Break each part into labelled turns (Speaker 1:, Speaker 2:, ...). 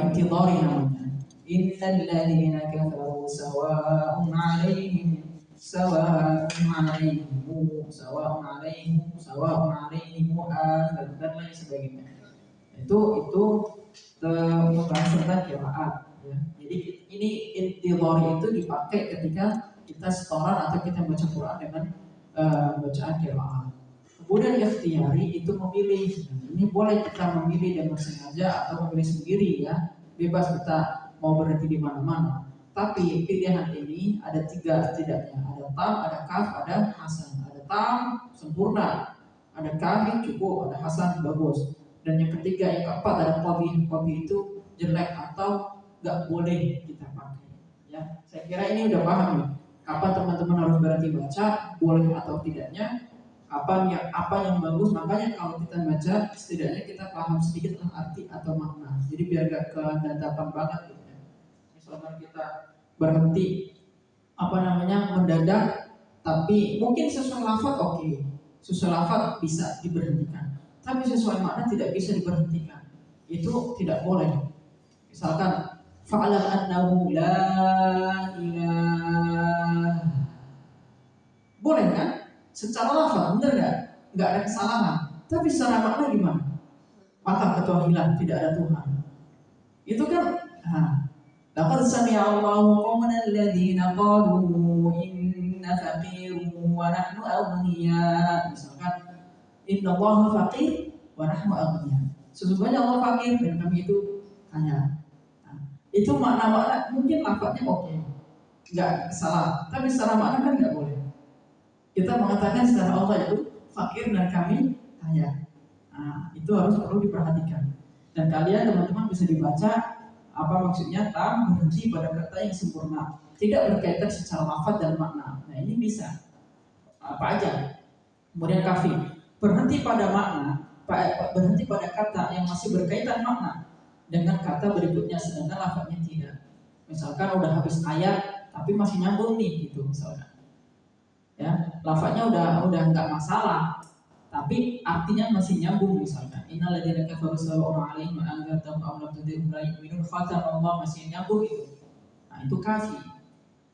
Speaker 1: intidhari namanya. Innal ladzina kafaru sawa'un 'alaihim dan lain sebagainya. Itu membahas tentang qiraat ya. Jadi ini intidhari itu dipakai ketika kita setoran atau kita baca Quran dengan bacaan qiraat. Kemudian ikhtiyari itu memilih. Ini boleh kita memilih dengan sengaja atau memilih sendiri ya. Bebas kita mau berhenti di mana-mana. Tapi pilihan ini ada 3 setidaknya. Ada tam, ada kaf, ada hasan. Ada tam sempurna, ada kaf cukup, ada hasan bagus. Dan yang ketiga, yang keempat ada qabih. Qabih itu jelek atau nggak boleh kita pakai. Ya, saya kira ini udah paham nih. Kapan teman-teman harus berhenti baca, boleh atau tidaknya, apa yang bagus. Makanya kalau kita baca setidaknya kita paham sedikit arti atau makna. Jadi biar gak kedadakan banget gitu ya. Misalkan kita berhenti mendadak, tapi mungkin sesuai lafaz oke. Sesuai lafaz bisa diberhentikan. Tapi sesuai makna tidak bisa diberhentikan. Itu tidak boleh. Misalkan fa'alam annahu la ilaha. Boleh kan? Secara lafaz benar nggak? Nggak ada kesalahan. Tapi secara makna gimana? Maka ketua hilang, tidak ada Tuhan. Itu kan. Laqad sami'a Allahu qawlan alladziina qalu inna faqirun wa nahnu aghniya. Misalkan inna Allaha faqir wa nahnu aghniya. Sesungguhnya Allah fakir dan kami itu kaya. Itu makna mungkin lafaznya oke, nggak salah. Tapi secara makna kan nggak boleh. Kita mengatakan secara Allah itu fakir dan kami kaya. Itu harus perlu diperhatikan. Dan kalian teman-teman bisa dibaca apa maksudnya tam berhenti pada kata yang sempurna, tidak berkaitan secara lafaz dan makna. Nah ini bisa apa aja. Kemudian kafi berhenti pada makna, berhenti pada kata yang masih berkaitan makna dengan kata berikutnya sedangkan lafaznya tidak. Misalkan udah habis ayat tapi masih nyambung nih gitu misalkan. Ya, lafaznya udah nggak masalah, tapi artinya masih nyambung misalkan. Innal ladzina kafaru sawa'un 'alaihim anzartahum am lam tunzirhum la yu'minun, khatam Allah masih nyambung itu. Nah, itu kafi.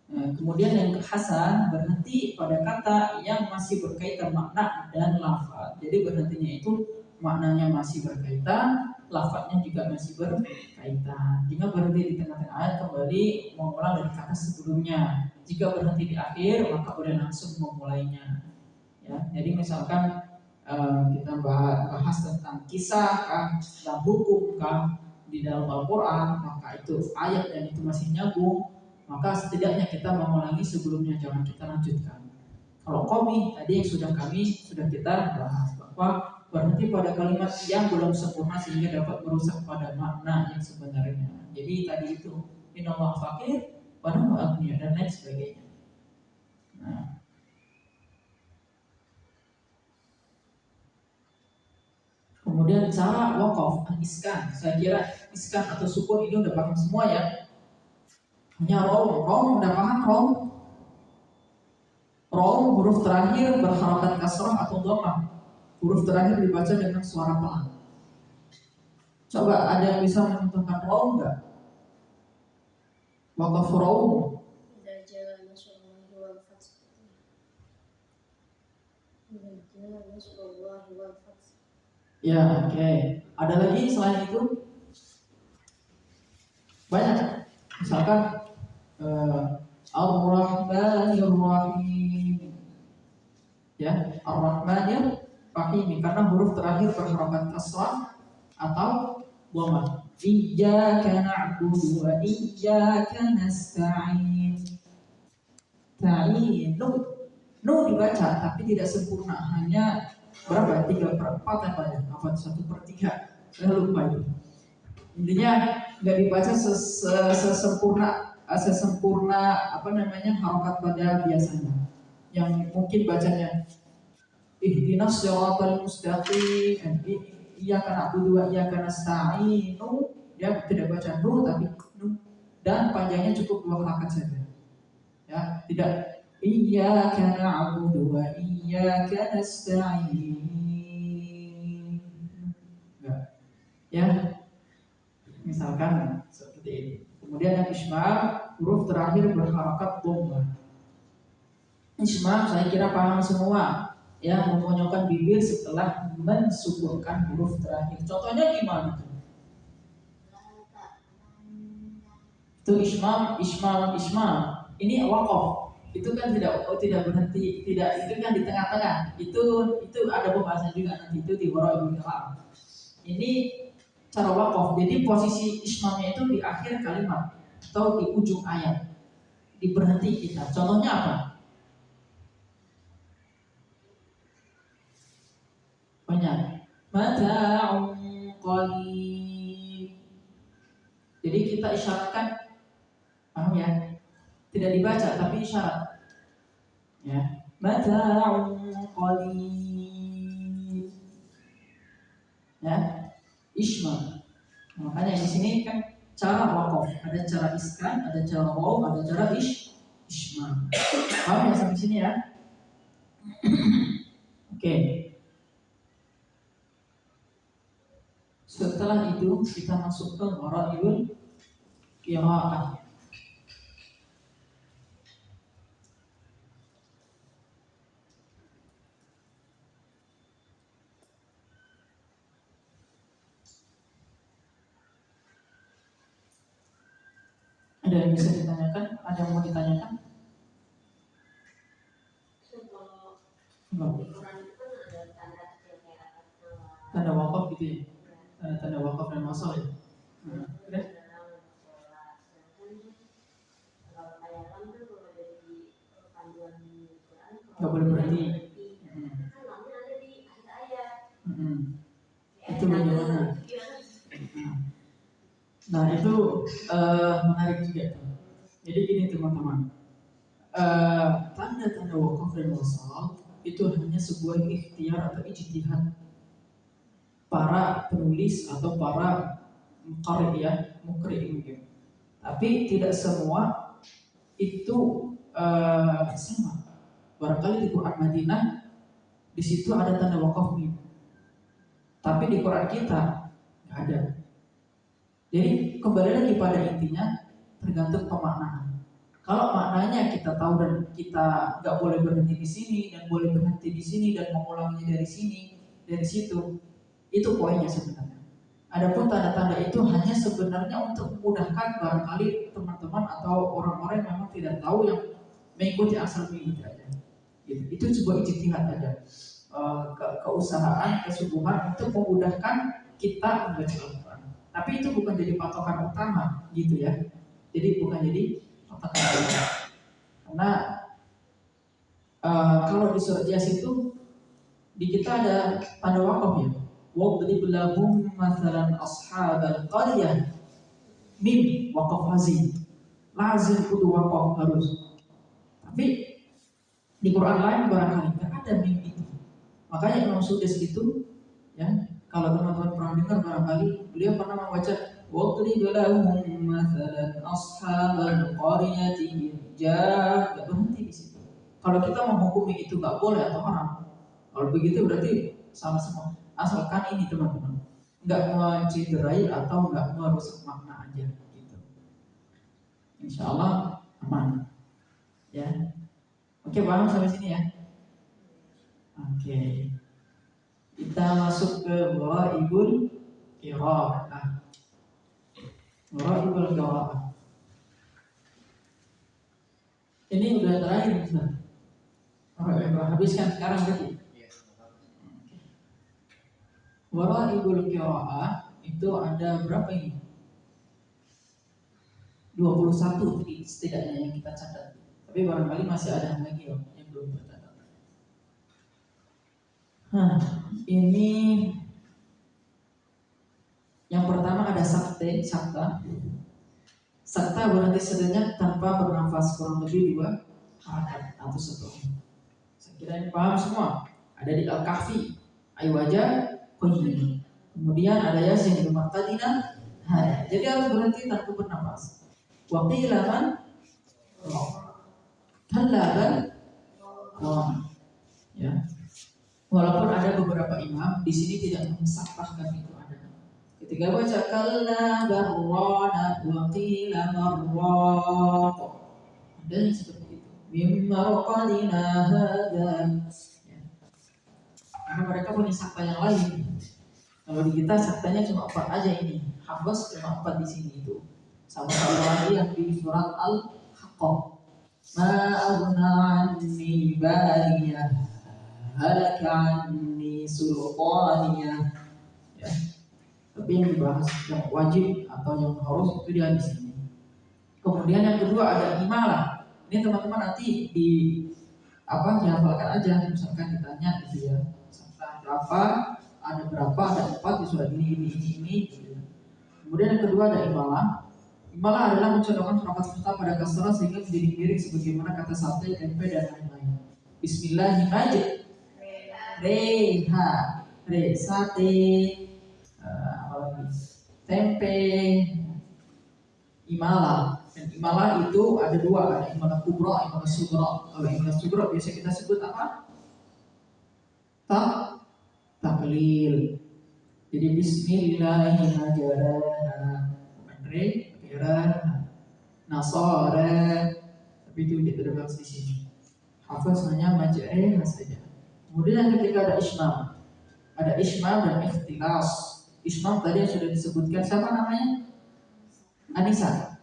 Speaker 1: Kemudian yang hasan berhenti pada kata yang masih berkaitan makna dan lafaz. Jadi berhentinya itu maknanya masih berkaitan, lafaznya juga masih berkaitan. Jika berhenti di tengah-tengah ayat kembali mengulang dari kata sebelumnya. Jika berhenti di akhir maka boleh langsung memulainya. Ya, jadi misalkan kita bahas tentang kisah kah, dalam hukum kah, di dalam Al-Quran, maka itu ayat dan itu masih nyambung, maka setidaknya kita mengulangi sebelumnya, jangan kita lanjutkan. Kalau qomi tadi yang sudah kita bahas bahwa berhenti pada kalimat yang belum sempurna sehingga dapat merusak pada makna yang sebenarnya. Jadi tadi itu innallaha faqir wa nahnu aghniya dan lain sebagainya. Nah, kemudian cara waqaf, iskan. Saya kira iskan atau sukun ini udah paham semua ya. Hanya rom udah paham rom. Rom huruf terakhir berharokat kasrah atau dhammah. Huruf terakhir dibaca dengan suara pelan. Coba ada yang bisa menentukan rom enggak? Waqaf rom. Ya, oke. Ada lagi selain itu? Banyak. Misalkan Ar-Rahmanir Rahim. Ya, Ar-Rahmanir Rahim karena huruf terakhir berharokat kasrah atau dhammah. Iyyaka na'budu wa iyyaka nasta'in. Ta'in. Nu dibaca tapi tidak sempurna, hanya berapa? 3/4 apa ya? Apa 1/3? Saya lupa itu. Intinya nggak dibaca sesempurna harokat pada biasanya. Yang mungkin bacanya ihdinas shiratal mustaqim, iyyaka na'budu wa iyyaka nasta'in. Dia tidak baca nu tapi nu, dan panjangnya cukup 2 harakat saja. Ya, tidak iyyaka na'budu wa iyyaka nasta'in. Enggak. Ya. Misalkan seperti ini. Kemudian yang ismam, huruf terakhir berharakat dhammah. Ismam saya kira paham semua, ya, memonyokkan bibir setelah mensukunkan huruf terakhir. Contohnya gimana? Itu ismam. Ini waqaf. Itu kan tidak berhenti, tidak, itu kan di tengah-tengah. Itu ada pembahasan juga nanti itu di Wara'ibul Kalam. Ini cara waqaf. Jadi posisi ismamnya itu di akhir kalimat atau di ujung ayat. Diberhenti kita. Contohnya apa? Banyak. Mata'un qalil. Jadi kita isyaratkan, paham ya? Tidak dibaca tapi isyarat. Ya. Mata'un qalil. Ya. Isma. Makanya di sini kan cara waqaf, ada cara iskan, ada cara waw, ada cara isma. Paham ya sampai sini ya? Oke. Setelah itu kita masuk ke Wara'ibul Qira'ah. Ada yang bisa ditanyakan? Ada yang mau ditanyakan? Tanda wakaf gitu ya? Tanda wakaf dan wasal ya? Gak boleh berhenti. Itu bagaimana? Nah itu menarik juga. Jadi gini teman-teman, tanda-tanda wakaf dan wasal itu hanya sebuah ikhtiar atau ijtihad para penulis atau para qari ya, mukri mungkin. Tapi tidak semua itu sama. Barangkali di Quran Madinah di situ ada tanda wakafnya, tapi di Quran kita nggak ada. Jadi kembali lagi pada intinya tergantung pemaknaan. Kalau maknanya kita tahu dan kita nggak boleh berhenti di sini dan boleh berhenti di sini dan mengulanginya dari sini, dari situ, itu poinnya sebenarnya. Adapun tanda-tanda itu hanya sebenarnya untuk memudahkan barangkali teman-teman atau orang-orang yang memang tidak tahu yang mengikuti asal mengikuti aja. Gitu. Itu sebuah ijtihad aja, keusahaan, kesungguhan untuk memudahkan kita membaca Al-Quran. Tapi itu bukan jadi patokan utama, gitu ya. Jadi bukan jadi patokan utama. Karena kalau di surat Yasin itu di kita ada tanda wakaf ya. Wadrib lahum mathalan ashabal qaryah. Mim wakaf lazim kudu wakaf harus. Tapi di Quran lain barangkali nggak ada mim itu. Makanya Imam Sudais itu, ya, kalau teman-teman pernah dengar barangkali beliau pernah membaca wadrib lahum mathalan ashabal qaryati nggak berhenti di situ. Kalau kita menghukumi itu nggak boleh atau haram, kalau begitu berarti salah semua. Asalkan ini teman-teman nggak mencederai atau nggak merusak makna aja gitu. Insya Allah aman ya. Oke, paham sampai sini ya. Oke, kita masuk ke Wara'ibul Qira'ah. Wara'ibul Qira'ah ini udah terakhir Ustaz. Habiskan sekarang berarti. Wara'ibul Qira'ah itu ada berapa ini? 21 setidaknya yang kita catat. Tapi barangkali masih ada lagi yang belum tercatat. Ini yang pertama ada sakta. Sakta berarti sejenak tanpa bernafas, kurang lebih 2 harakat atau 1. Saya kira ini paham semua. Ada di Al-Kahfi, Aywaja, Qayyim. Kemudian ada Yasin di Muqtadina. Jadi harus berhenti tanpa bernafas. Wa qila man kalaban ya. Walaupun ada beberapa imam di sini tidak mensahkan itu ada. Ketika baca kalla barrana wa qila marraq, ada yang seperti itu. Mimma qadina hadza. Ya. Karena mereka punya sakta yang lain. Kalau di kita saktanya cuma 4 aja ini. Hafaz cuma 4 di sini itu. Sama lagi yang di surat Al-Haqqah. Ma aghna anni bariyah halaka anni sultaniyah. Ya. Tapi yang dibahas yang wajib atau yang harus itu dia di sini. Kemudian yang kedua ada imalah. Ini teman-teman nanti di dihafalkan aja. Misalkan ditanya gitu ya. Misalkan berapa, ada berapa, ada 4 di surat ini. Gitu. Kemudian yang kedua ada imalah. Imalah adalah mencodongkan harakat serta pada kasrah sehingga menjadi miring sebagaimana kata sate, tempe dan lain-lain. Bismillahirrahmanirrahim. Reha, re sate, tempe, imalah. Dan imalah itu ada 2, ada imalah kubra, imalah sugra. Kalau imalah sugra biasa kita sebut apa? Taklil. Jadi bismillahirrahmanirrahim. Nasara, tapi itu tidak terdapat di sini. Hafaz hanya maj'e saja. Kemudian ketika ada ismam dan ikhtilas. Ismam tadi yang sudah disebutkan, siapa namanya? Anissa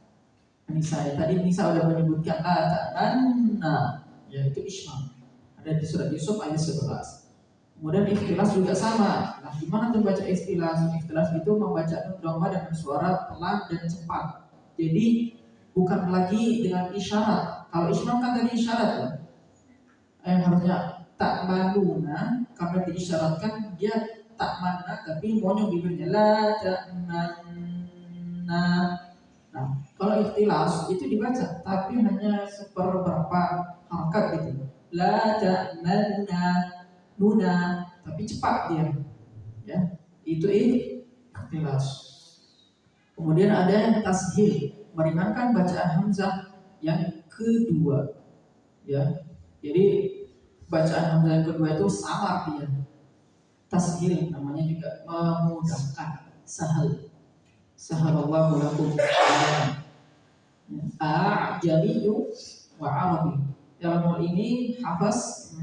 Speaker 1: ya, tadi Nisa sudah menyebutkan ta'anna, yaitu ismam. Ada di surat Yusuf ayat 11. Kemudian ikhtilas juga sama. Nah, gimana tuh baca ikhtilas? Ikhtilas itu membaca dhamma dengan suara pelan dan cepat. Jadi bukan lagi dengan isyarat. Kalau ismam kan tadi isyarat ya. Yang harusnya tak manuna, karena diisyaratkan dia tak mana, tapi monyong bibirnya la ta'manna. Nah, kalau ikhtilas itu dibaca, tapi hanya seperberapa harakat gitu. La ta'manna, nuna, tapi cepat dia. Ya, itu ikhtilas. Kemudian ada yang tashil, meringankan bacaan hamzah yang kedua. Ya, jadi bacaan hamzah yang kedua itu samar dia. Tashil namanya juga memudahkan, sahal. Sahalallahu lakum. A'jamiyyu wa 'arabi. Dalam hal ini hafaz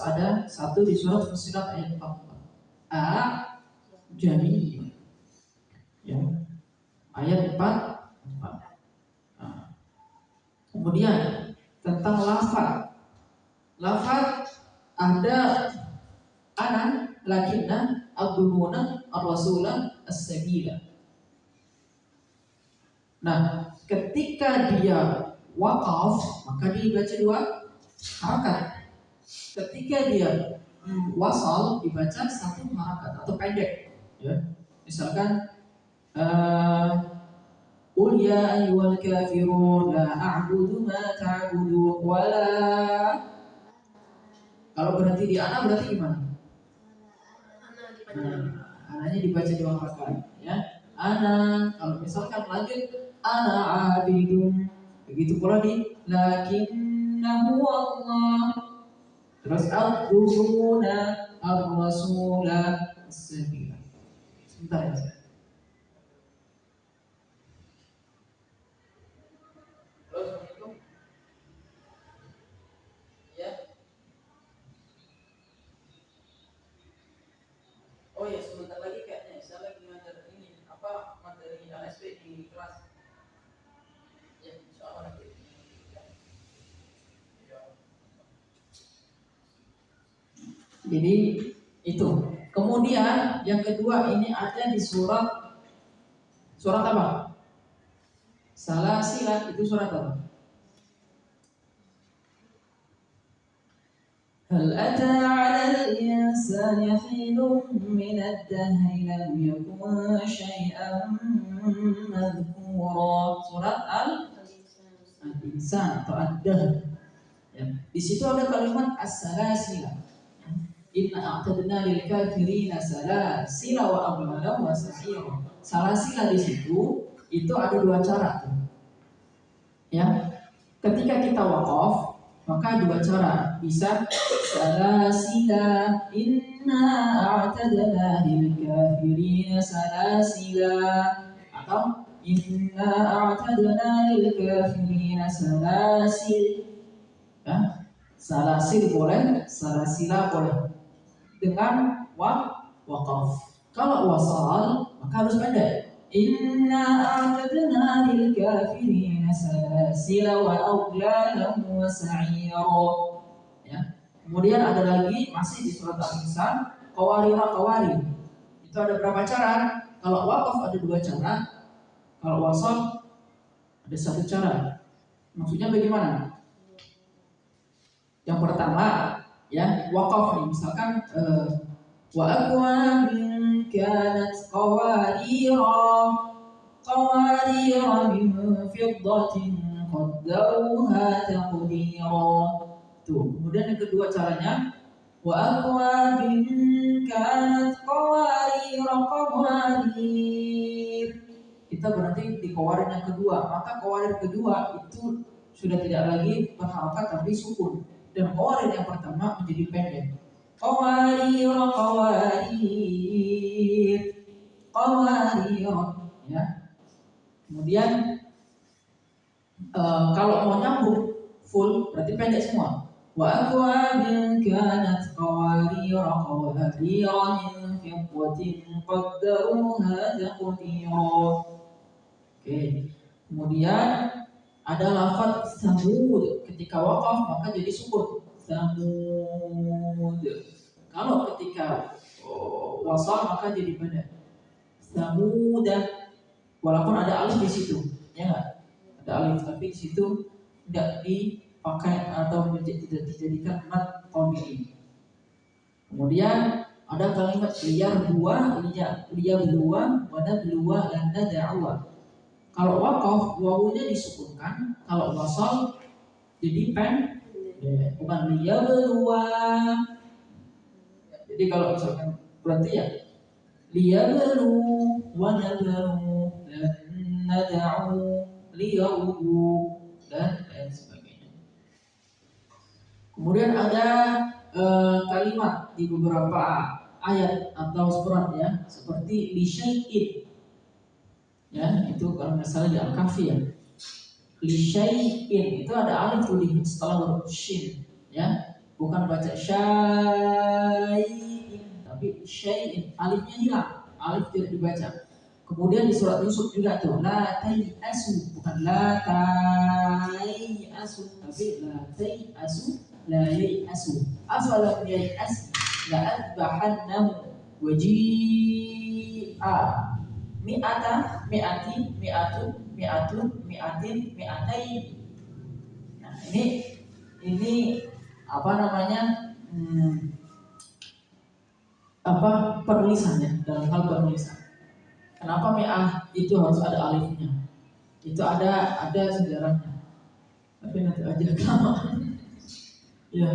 Speaker 1: ada 1 di surat Fussilat ayat 4. A'jamiyyu. Ya. Ayat 4. Nah. Kemudian tentang lafaz. Lafaz ada ana, lakinna, abduluna, ar-rasula, as-sabila. Nah, ketika dia waqaf, maka dibaca 2 harakat. Ketika dia wasal, dibaca 1 harakat atau pendek. Ya. Misalkan qul ya ayyuhal kafirun la a'budu ma ta'budun wala. Kalau berhenti di ana berarti gimana? Ananya dibaca 2 harakat, ya. Ana, kalau misalkan lanjut ana abidun, begitu pula di lakinnahu Allah. Terus al-duhuna ar-rasula as-sabila. Sebentar ya. Oh ya, sebentar lagi kayaknya saya lagi ngajar ini materi LSP di kelas. Ya, insyaallah nanti. Jadi itu. Kemudian yang kedua ini ada di surat apa? Salasilah, itu surat apa? هل أتى على الإنسان حين من الدهر لم يكن شيئا مذكورا. Surat Al-Insan atau Ad-Dahr. Ya. Di situ ada kalimat as-salasilah. Inna a'tadna lil kafirina salasila wa aghlala wa sa'ira. Salasilah di situ itu ada 2 cara. Ya. Ketika kita waqaf, maka dua cara, bisa salasila inna a'tadna lil kafirina salasila, atau inna a'tadna lil kafirina salasil. Ya, salasil boleh, salasila boleh dengan waqaf. Kalau wasal maka harus pendek. Inna a'tadna lil kafirina salasila wa aghlalan wa sa'ira. Ya. Kemudian ada lagi masih di surat Al-Insan qawarira. Itu ada berapa cara? Kalau waqaf ada dua cara, kalau wasal ada satu cara. Maksudnya bagaimana? Yang pertama, ya waqaf nih, misalkan wa akwabin kanat qawarira min fiddatin qaddaruha taqdira. Tuh, kemudian yang kedua caranya wa akwabin kanat qawarir. Kita berarti di qawarir yang kedua, maka qawarir kedua itu sudah tidak lagi berharokat tapi sukun, dan qawarir yang pertama menjadi pendek. Qawarir, ya. Kemudian kalau mau nyambung full berarti pendek semua. Wa akwabin kanat qawarira min fiddatin qaddaruha taqdira. Oke. Kemudian ada lafaz samud, ketika waqaf maka jadi sukun samud. Kalau ketika wasal maka jadi pendek samud, walaupun ada alif di situ, ya nggak? Ada alif tapi di situ tidak dipakai atau tidak dijadikan mat tabi'i. Kemudian ada kalimat liya berdua wana berdua dan nada'wa. Kalau waqaf wawunya disukunkan, kalau wasal jadi pendek, bukan liya berdua. Jadi kalau misalkan berarti ya liya berdua wana berdua dan nada'u liyaudu dan lain sebagainya. Kemudian ada kalimat di beberapa ayat atau surat, ya, seperti li syai'in, ya, itu kalau nggak salah di Al-Kahfi, ya, li syai'in itu ada alif tuh di setelah huruf shin, ya, bukan baca syai'in tapi syai'in, alifnya hilang, alif tidak dibaca. Kemudian di surat Yusuf juga tuh la tayasu, bukan la tayasu tapi la tayasu, la yayasu. Afalam yayas la adbahannahu waji'a mi'ata mi'ati mi'atun mi'atun mi'atin mi'atain. Nah, ini apa namanya? Penulisannya, dalam hal penulisan. Kenapa mi'ah itu harus ada alifnya? Itu ada sejarahnya. Tapi nanti aja kelamaan. Ya.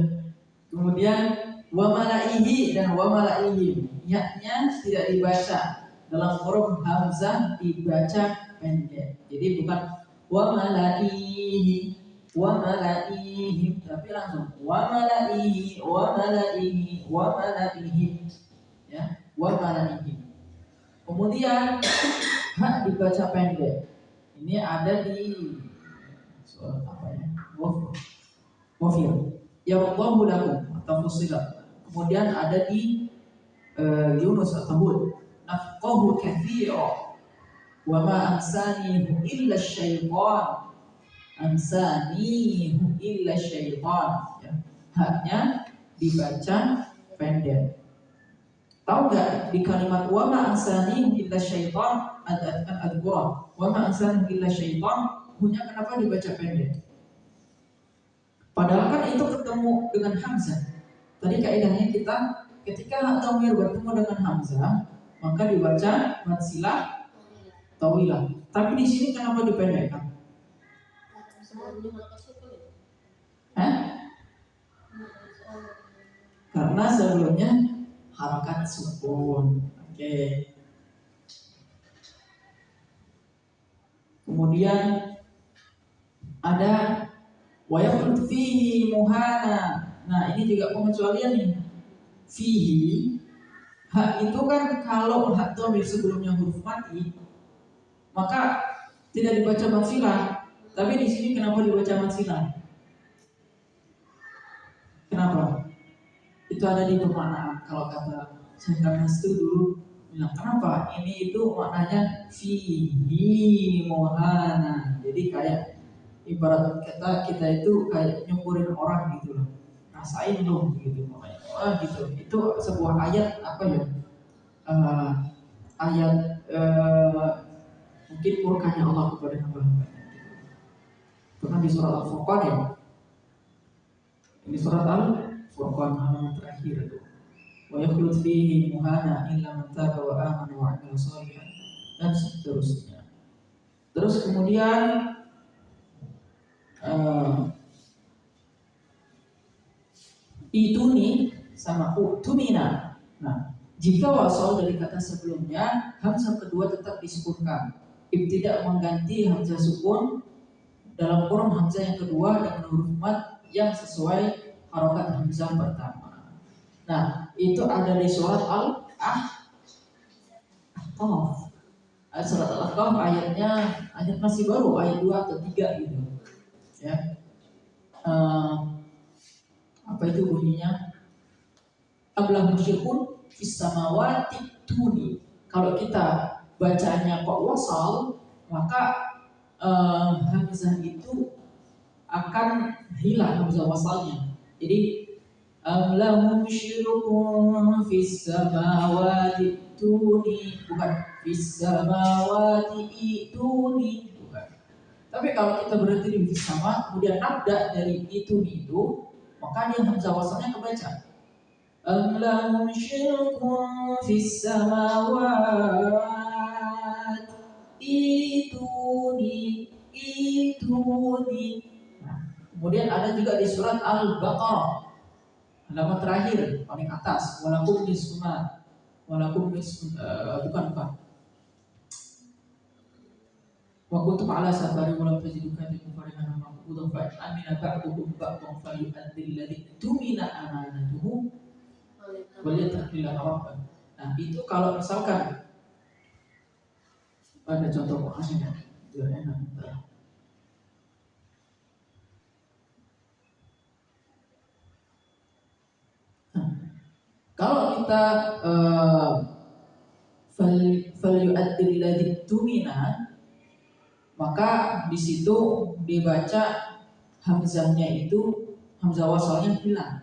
Speaker 1: Kemudian wa malaihi dan wa malaihim. Ya-nya tidak dibaca. Dalam huruf hamzah dibaca pendek. Jadi bukan wa malaihi tapi langsung wa malaihi ya, wa malaihim. Kemudian hak dibaca pendek. Ini ada di surat apa ya? Wafir. Ya Allahu lakum atau fusilat. Kemudian ada di Yunus atau Hud. Nafqahu katsira wa ma ansanihu illa syaitan. Ansanihu illa syaitan. Ya. Haknya dibaca pendek. Tahu nggak di kalimat wa ma ansanihu illa syaitan ad-qur'an. Wa ma ansanihu illa syaitan, punya kenapa dibaca pendek? Padahal kan itu ketemu dengan hamzah. Tadi kaidahnya kita ketika dhamir bertemu dengan hamzah maka dibaca mad silah tawilah. Tapi di sini kenapa dipendekkan? Karena sebelumnya harakat sukun. Oke. Kemudian ada Wa yakhlud fihi muhana. Nah, ini juga pengecualian nih. Fihi, hak itu kan kalau hak dhamir sebelumnya huruf mati, maka tidak dibaca matsilah. Tapi di sini kenapa dibaca matsilah? Kenapa? Itu ada di pemaknaan. Kalau kata Syekh Kanas itu dulu bilang, kenapa? Ini itu maknanya fihi muhana. Jadi kayak ibarat kita itu kayak nyukurin orang gitu loh. Rasain loh gitu makanya. Wah gitu. Itu sebuah ayat apa ya? Ayat mungkin murkanya Allah kepada hamba-hambanya. Itu kan di surat Al-Furqan ya. Ini surat Al-Furqan halaman terakhir itu. Wa yakhlud fihi muhana illa man taba wa amana wa 'amila shalihan dan seterusnya. Terus kemudian ituni sama utumina. Nah, jika wasal dari kata sebelumnya, hamzah kedua tetap disukunkan. Ibtidak mengganti hamzah sukun dalam kurung hamzah yang kedua dengan huruf mat yang sesuai harokat hamzah pertama. Nah, itu ada di surat Al-Ahqaf. Surat Al-Ahqaf ayat masih baru, ayat 2 atau 3 gitu. Ya. Apa itu bunyinya? Ablah musyrikun fis samawati tuni. Kalau kita bacanya kok wasal, maka hamzah itu akan hilang hamzah wasalnya. Jadi lahum syirkun fis samawati tuni, bukan fis samawati ituni, bukan. Tapi kalau kita berhenti di fis sama, kemudian nabda dari ituni itu, maka dia hamzah wasalnya kebaca. Lahum syirkun fis samawati ituni. Nah, kemudian ada juga di surat Al-Baqarah halaman terakhir paling atas, walakum nisma, bukan. Wa kuntum ala safari wa lam tajidu katiban farihan maqbudan fa amina ba'dukum ba'dan fa yu'addil ladzi tumina amanatuhu wa yattaqilla rabbah. Nah, itu kalau misalkan ada contoh Qur'annya, itu enak. Kalau kita falyu'addil ladzi tumina, maka di situ dibaca hamzahnya itu hamzah wasalnya hilang.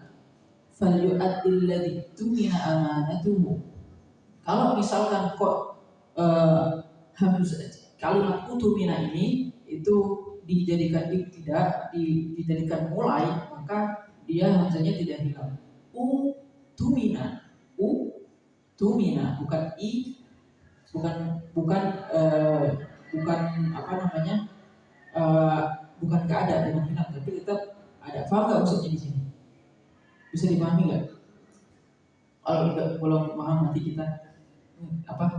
Speaker 1: Falyu'addil ladzi tumina amanatuhu. Kalau misalkan kok hamzah kalimat utumina ini itu dijadikan ibtida, dijadikan mulai, maka dia hamzahnya tidak hilang. Tumina, bukan i, bukan apa namanya, bukan keadaan dengan hilang, tapi tetap ada. Paham nggak maksudnya di sini? Bisa dipahami nggak? Kalau tidak belum paham nanti kita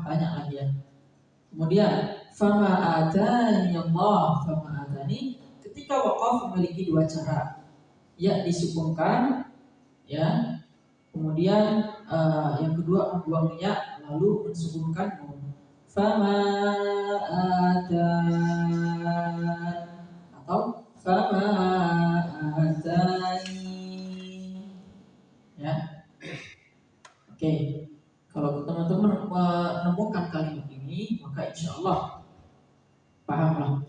Speaker 1: tanya lagi ya. Kemudian fama atani Allah, fama atani, ketika waqaf memiliki dua cara, ya disukunkan, ya. Kemudian yang kedua membuang ya lalu mensukunkan nun. Fama atan atau fama atani. Ya. Oke. Kalau teman-teman menemukan kalimat ini, maka insya Allah pahamlah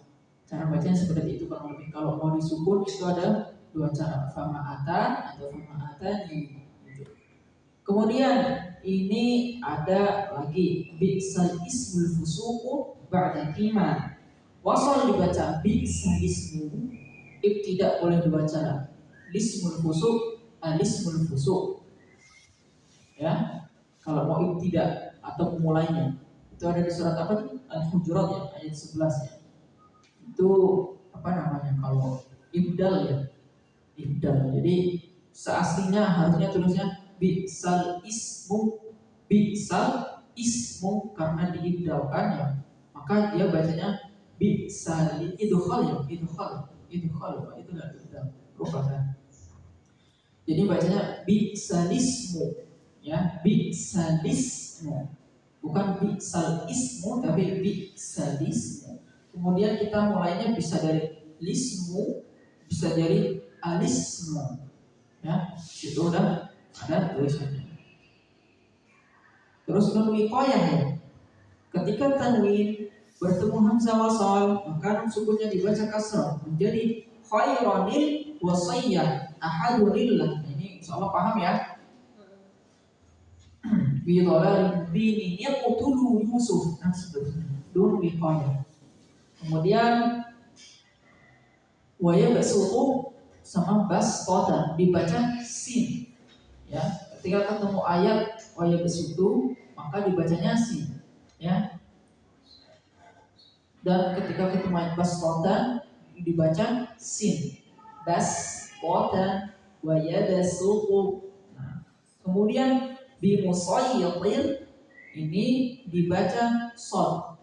Speaker 1: cara bacanya seperti itu kurang lebih. Kalau mau disukun itu ada dua cara, fama atan atau fama atani. Kemudian ini ada lagi bi'sal ismul fusuqu ba'da iman. Wasal dibaca bi'sal ismu, tidak boleh dibaca lismul fusuq, alismul fusuq. Ya, kalau mau ibtida atau memulainya itu ada di surat apa nih? Al-Hujurat ya, ayat 11 ya. Itu apa namanya kalau ibdal ya, ibdal. Jadi seaslinya harusnya tulisnya bi'sal ismu karena diibdalkan ya, maka dia bacanya bi'sal idkhal ya, idkhal. itu khalafa, itu nggak kita lupakan. Jadi bacanya bi'salismu, ya, bi'salismu, bukan bi'sal ismu tapi bi'salismu. Kemudian kita mulainya bisa dari lismu, bisa dari alismu, ya, itu udah ada tulisannya. Terus nun wiqayah ya. Ketika tanwin bertemu hamzah wasal, maka nun sukunnya dibaca kasrah menjadi khairanil wasayyah ahadulillah. Ini insyaallah paham ya. Bi dhalal bini yaqtulu Yusuf, nah seterusnya. Nun wiqayah. Kemudian waya basutu sama bastatan dibaca sin, ya. Ketika ketemu ayat waya basutu maka dibacanya sin, ya. Dan ketika ketemu ayat bastatan dibaca sin, bastatan waya basutu. Nah, kemudian bi musayyitir ini dibaca shad.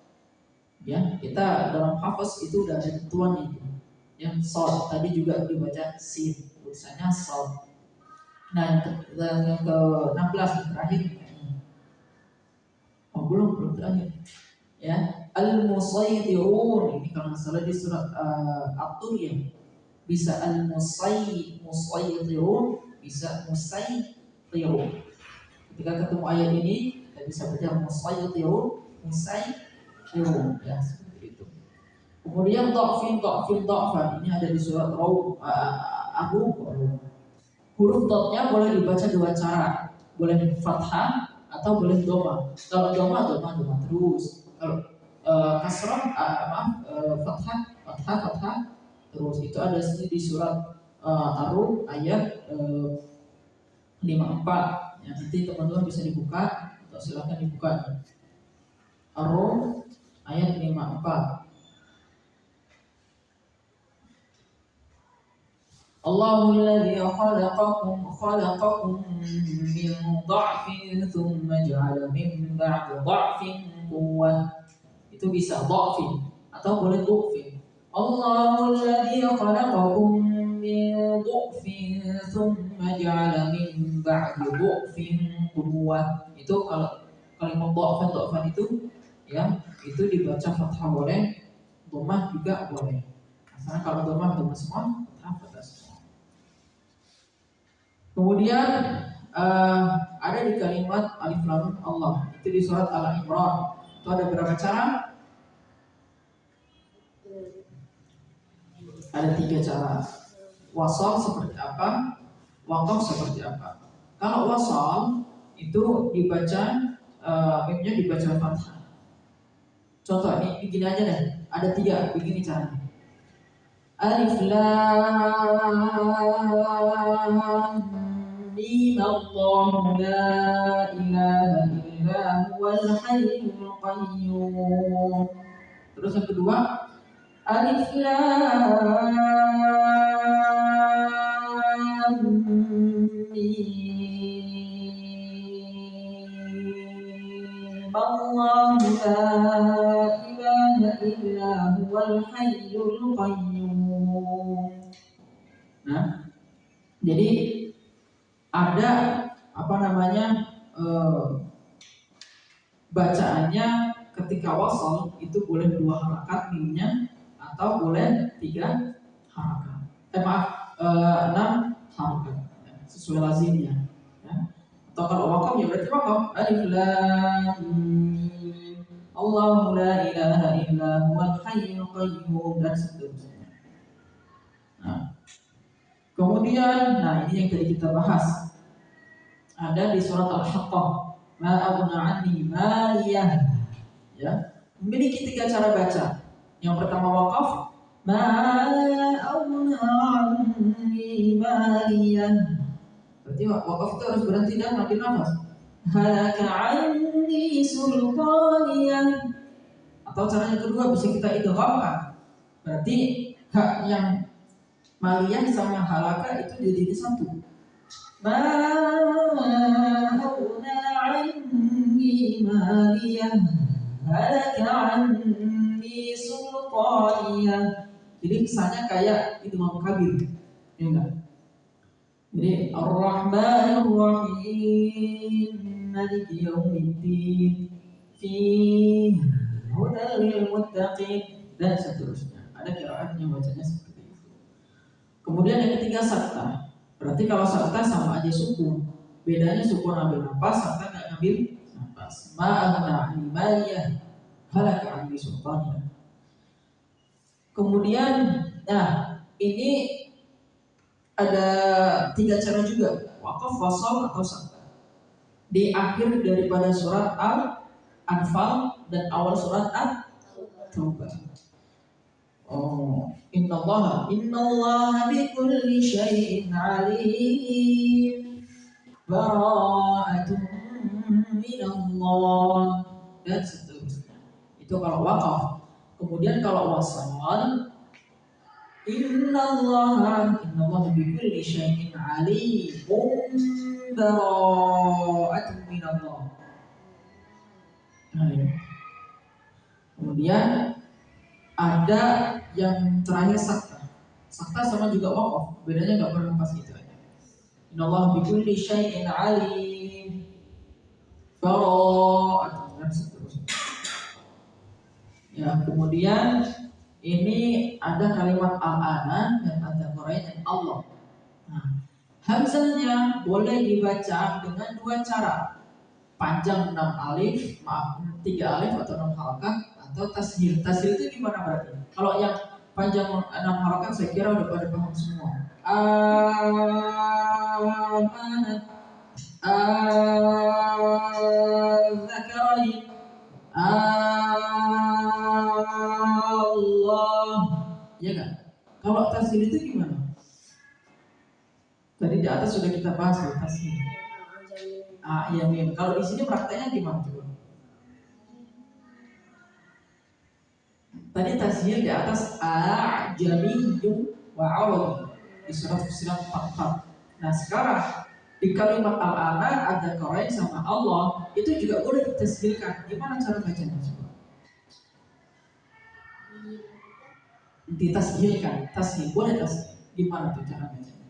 Speaker 1: Ya, kita dalam hafaz itu udah ada ketentuan itu. Yang shad tadi juga dibaca sin, tulisannya shad. Nah, yang ke-16 yang terakhir. Oh, belum terakhir. Ya, al-musayyidirun ini kalau salah di surat At-Tur ya. Bisa musayyidirun, bisa musayyidirun. Ketika ketemu ayat ini, kita bisa baca musayyidirun, ya, seperti itu. Kemudian dha'fin ini ada di surat Abu. Huruf dotnya boleh dibaca dua cara, boleh fathah atau boleh doma. Kalau doma terus. Kalau kasrah fathah terus. Itu ada di surat Ar-Rum ayat 54. Ya, nanti teman-teman bisa dibuka atau silakan dibuka. Ar-Rum ayat 54. Allahul ladzi khalaqakum min dha'fin thumma ja'ala min ba'di dha'fin quwwah. Itu bisa dha'fin atau boleh dhu'fin. Allahul ladzi khalaqakum min dhu'fin thumma ja'ala min ba'di dhu'fin quwwah. Itu kalau kalimat dha'fan itu, ya, itu dibaca fathah boleh, dhammah juga boleh. Karena kalau dhammah semua, fathah semua. Kemudian ada di kalimat alif lam Allah, itu di surat Al-Imran. Itu ada berapa cara? Ada 3 cara. Wasal seperti apa? Waqaf seperti apa? Kalau wasal itu dibaca mimnya dibaca fathah. Contoh ini begini aja deh. Ada 3 begini caranya. Alif lam mim Allahu la ilaha illa huwal hayyul qayyum. Terus yang kedua, alif lam mim Allahu la ilaha illa huwal hayyul qayyum. Nah, jadi ada bacaannya ketika wasal itu boleh 2 harakat mimnya atau boleh 3 harakat. 6 harakat, ya, sesuai lazimnya. Ya. Atau kalau waqaf ya berarti waqaf alif lam mim Allahu la ilaha illa huwal hayyul qayyum dan seterusnya. Nah, kemudian, ini yang tadi kita bahas. Ada di surat Al-Haqqah, ma aghna anni maliyah. Ya, memiliki 3 cara baca. Yang pertama waqaf, ma aghna anni maliyah. Berarti waqaf itu harus berhenti dan makin nafas. Halaka anni sultaniyah. Atau cara yang kedua bisa kita idghamkan. Berarti hak yang maliyah sama halaka itu jadi 1. Ma aghna anni maliyah halaka anni sultaniyah. Jadi kesannya kayak idgham kabir, ya enggak? Jadi Ar-Rahmanir Rahim Maliki Yaumiddin Fi Hudal lil Muttaqin dan seterusnya. Ada qiraat yang bacanya seperti itu. Kemudian yang ketiga sakta. Berarti kalau sakta sama aja sukun. Bedanya sukun ambil nafas, sakta nggak ngambil nafas. Ma'ana animaliyah halaka anbi sultaniyah. Kemudian, nah ini ada 3 cara juga, waqaf, wasal, atau sakta. Di akhir daripada surat Al-Anfal dan awal surat At-Taubah. Oh, innallaha bikulli syai'in alim. Bara'atun minallah dan seterusnya. Itu kalau waqaf. Kemudian kalau wasal, innallaha bikulli syai'in alimun bara'atun minallah. Nah, ya. Kemudian ada yang terakhir sakta. Sakta sama juga waqaf, bedanya nggak bernafas gitu aja. Innallaha bikulli syai'in alim bara'atun dan seterusnya. Ya, kemudian ini ada kalimat al-ana dan ada qiraat Allah. Nah, hamzahnya boleh dibaca dengan 2 cara. Panjang 6 alif, 3 alif atau 6 harakat, atau tashil. Tashil itu gimana berarti? Kalau yang panjang 6 harakat saya kira udah pada paham semua. Amanat az-zakarain Allah, ya kan? Kalau tashil itu gimana? Tadi di atas sudah kita bahas ya tashil. Iya mim. Kalau di sini prakteknya gimana coba? Tadi tashil di atas a'jamiyyun wa arabi di surat Fussilat 44. Nah sekarang di kalimat al-ana ada qiraat sama Allah itu juga boleh ditashilkan. Gimana cara bacanya coba? Ditashilkan, tashil boleh tashil. Gimana tuh cara bacanya?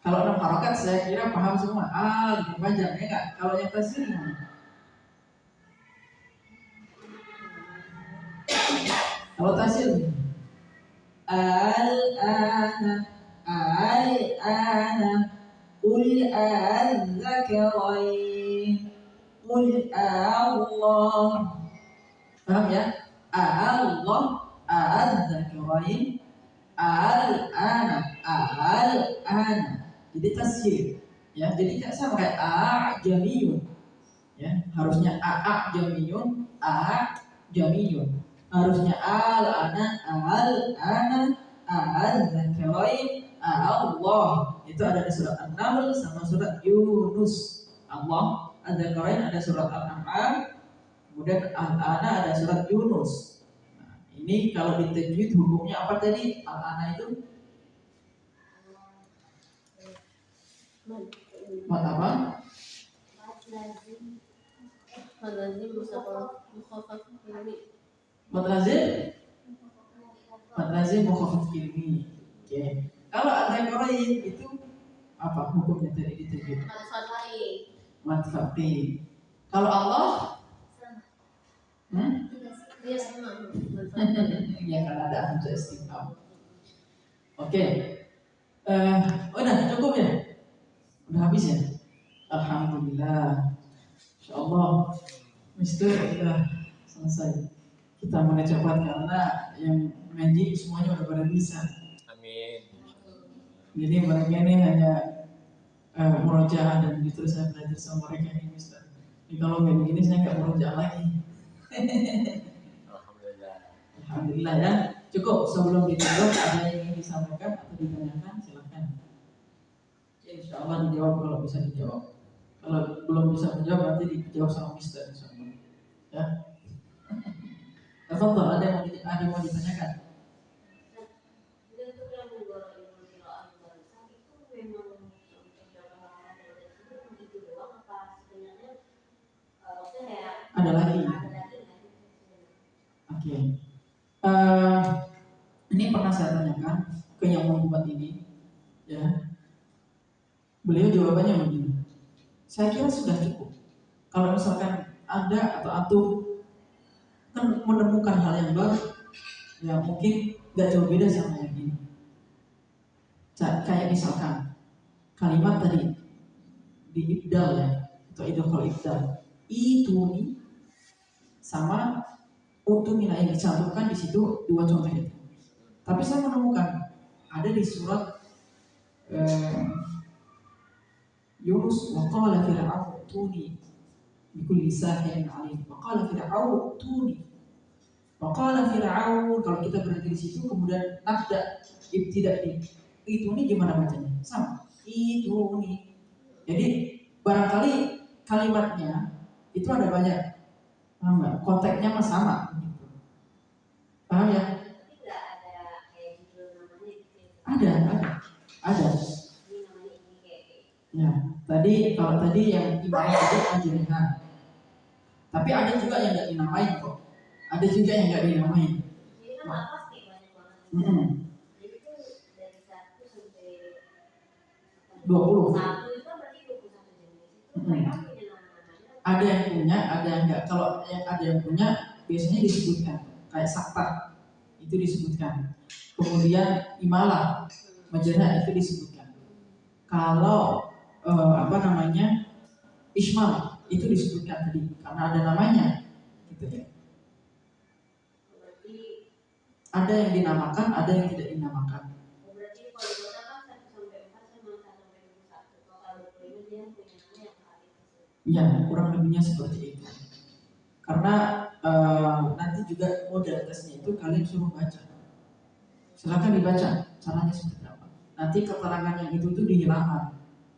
Speaker 1: Kalau 6 harakat saya kira paham semua. Lebih panjang ya enggak? Kalau yang tashil gimana? Kalau tashil al-ana qul al-zakarain qul Allah. Paham ya? Allah al-zakarain al-ana. Jadi tashil. Ya, jadi tidak sama kayak a'jamiyun. Ya, harusnya a'jamiyun. Harusnya al-ana al-zakarain Allah. Itu ada di surat An-Naml sama surat Yunus. Allah, al-zakarain ada surat Al-An'am, kemudian al-ana ada surat Yunus. Nah, ini kalau di tajwid hukumnya apa tadi? Al-ana itu mat apa? Mat lazim mukhaffaf ilmi. Oke. Kalau al-zakarain itu apa hukumnya tadi di tajwid? Mat fathi. Kalau Allah dia sama. Ya kan ada hamzah istifham. Oke. Udah cukup ya? Udah habis ya? Alhamdulillah. Insyaallah Mister udah selesai. Kita mulai cepat karena yang ngaji semuanya udah pada bisa. Amin. Jadi mereka ini hanya murojaah dan gitu saya belajar sama mereka ini Mister. Jadi kalau nggak begini saya nggak murojaah lagi. Alhamdulillah ya. Cukup sebelum dijawab ada yang ingin disampaikan atau ditanyakan silahkan. Insya Allah dijawab kalau bisa dijawab. Kalau belum bisa menjawab nanti dijawab sama Mister insyaallah. Ya. Tafadhol, ada yang mau ditanyakan? Ada lagi. Oke. Ini pernah saya tanyakan ke yang membuat ini, ya. Beliau jawabannya begini. Saya kira sudah cukup. Kalau misalkan Anda atau antum kan menemukan hal yang baru, ya mungkin gak jauh beda sama yang ini. Kayak misalkan kalimat tadi di ibdal ya, atau idghal ibdal, ituni sama utumina yang dicantumkan di situ dua contoh itu. Tapi saya menemukan ada di surat Yunus, wa qala fir'aun tuni bikulli sahirin alim. Wa qala fir'aun tuni. Wa qala fir'aun, kalau kita berhenti di situ kemudian nafda ibtida itu nih gimana bacanya? Sama. Itu nih. Jadi barangkali kalimatnya itu ada banyak, konteksnya mah sama. Paham ya?
Speaker 2: Tidak ada kayak judul namanya gitu.
Speaker 1: Ada.
Speaker 2: Ini namanya ini kayak.
Speaker 1: Ya, kalau tadi yang imam itu ajrihan. Tapi ada juga yang nggak dinamain kok. Ada juga yang nggak dinamain.
Speaker 2: Ini kan apa sih banyak banget. Jadi itu dari 1 sampai
Speaker 1: 20.
Speaker 2: 1 itu kan berarti 21 jenis. Itu mereka punya nama-namanya.
Speaker 1: Ada yang punya, ada yang enggak. Kalau yang ada yang punya biasanya disebutkan kayak sakta itu disebutkan. Kemudian imalah, majana itu disebutkan. Kalau ismal itu disebutkan tadi karena ada namanya, gitu ya.
Speaker 2: Berarti
Speaker 1: ada yang dinamakan, ada yang tidak dinamakan.
Speaker 2: Berarti kalau kita kan 1 sampai 4 sama 1 sampai 21. Kalau 25 dia punya nama yang kali itu.
Speaker 1: Ya, kurang lebihnya seperti itu. Karena nanti juga model tesnya itu kalian suruh baca. Silakan dibaca caranya seperti apa. Nanti keterangan yang itu tuh dihilangkan.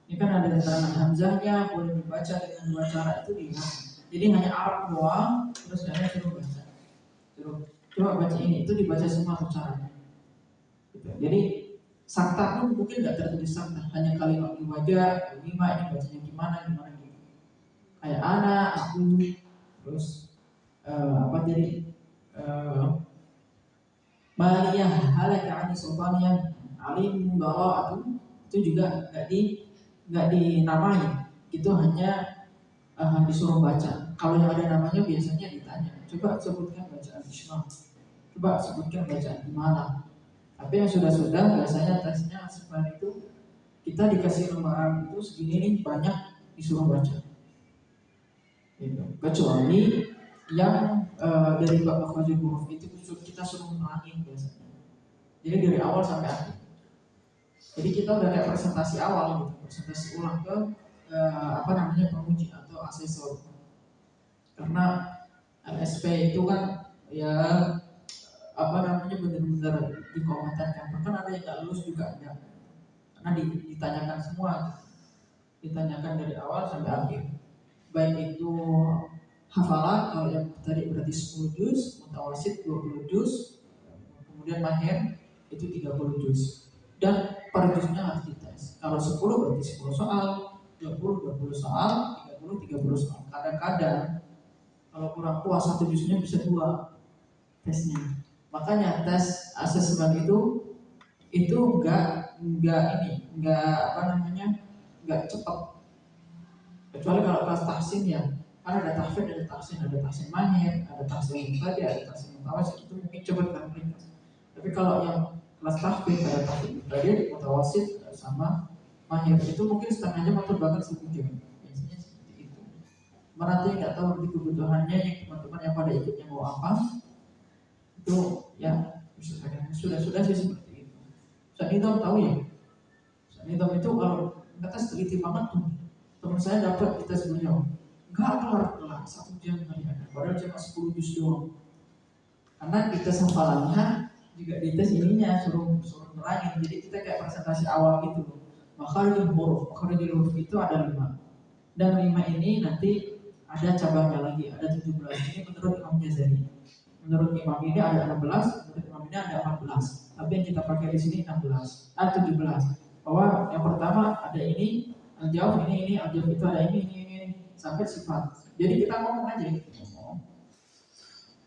Speaker 1: Ini kan ada keterangan hamzahnya, boleh dibaca dengan dua cara itu dihilangkan. Jadi hanya Arab doang, terus kalian suruh baca. Coba baca ini, itu dibaca semua caranya. Gitu. Jadi sakta pun mungkin nggak tertulis sakta, hanya kalimat di wajah, lima ini bacanya gimana gitu. Kayak anak, aku, terus Maliyah halaka ani sultaniyah alim bara'atu itu juga nggak dinamai, itu hanya disuruh baca. Kalau yang ada namanya biasanya ditanya, coba sebutkan bacaan Islam, coba sebutkan bacaan Imalah. Tapi yang sudah biasanya tesnya seperti itu, kita dikasih lembaran itu segini nih banyak disuruh baca. Gitu. Kecuali yang dari bab makhrajul huruf itu kita suruh nerangin biasanya. Jadi dari awal sampai akhir. Jadi kita udah kayak presentasi awal gitu, presentasi ulang ke penguji atau asesor. Karena LSP itu kan ya benar-benar dikomentarkan. Bahkan ada yang nggak lulus juga ada. Karena ditanyakan semua, ditanyakan dari awal sampai akhir. Baik itu hafalan, kalau yang tadi berarti 10 juz, mutawasid 20 juz, kemudian mahir itu 30 juz. Dan per juznya harus dites. Kalau 10 berarti 10 soal, 20 soal, 30 soal. Kadang-kadang kalau kurang puas satu juznya bisa 2 tesnya. Makanya tes asesmen itu enggak cepat. Kecuali kalau kelas tahsin ya, kan ada tahfidz, ada tahsin mahir, ada tahsin mubtadi', ada tahsin mutawasid, itu mungkin cepat kan ringkas. Tapi kalau yang kelas tahfidz ada tahsin mubtadi', mutawasid sama mahir itu mungkin setengah jam atau bahkan 1 jam. Biasanya seperti itu. Nanti nggak tahu nanti kebutuhannya yang teman-teman yang pada ikutnya mau apa, itu ya sudah sih seperti itu. Ustaz Nidom tahu ya? Ustaz Nidom itu kalau ngetes teliti banget tuh. Teman saya dapat di tes beliau, nggak kelar 1 jam kali ada, padahal cuma 10 juz doang. Karena di tes hafalannya juga di tes ininya suruh nerangin, jadi kita kayak presentasi awal gitu. Makharijul huruf itu ada 5, dan 5 ini nanti ada cabangnya lagi, ada 17. Ini menurut Imam Jazari. Menurut Imam ini ada 16, menurut Imam ini ada 14. Tapi yang kita pakai di sini 17. Bahwa yang pertama ada ini, al-jawab ini, al-jawab itu ada ini sampai sifat. Jadi kita ngomong aja gitu.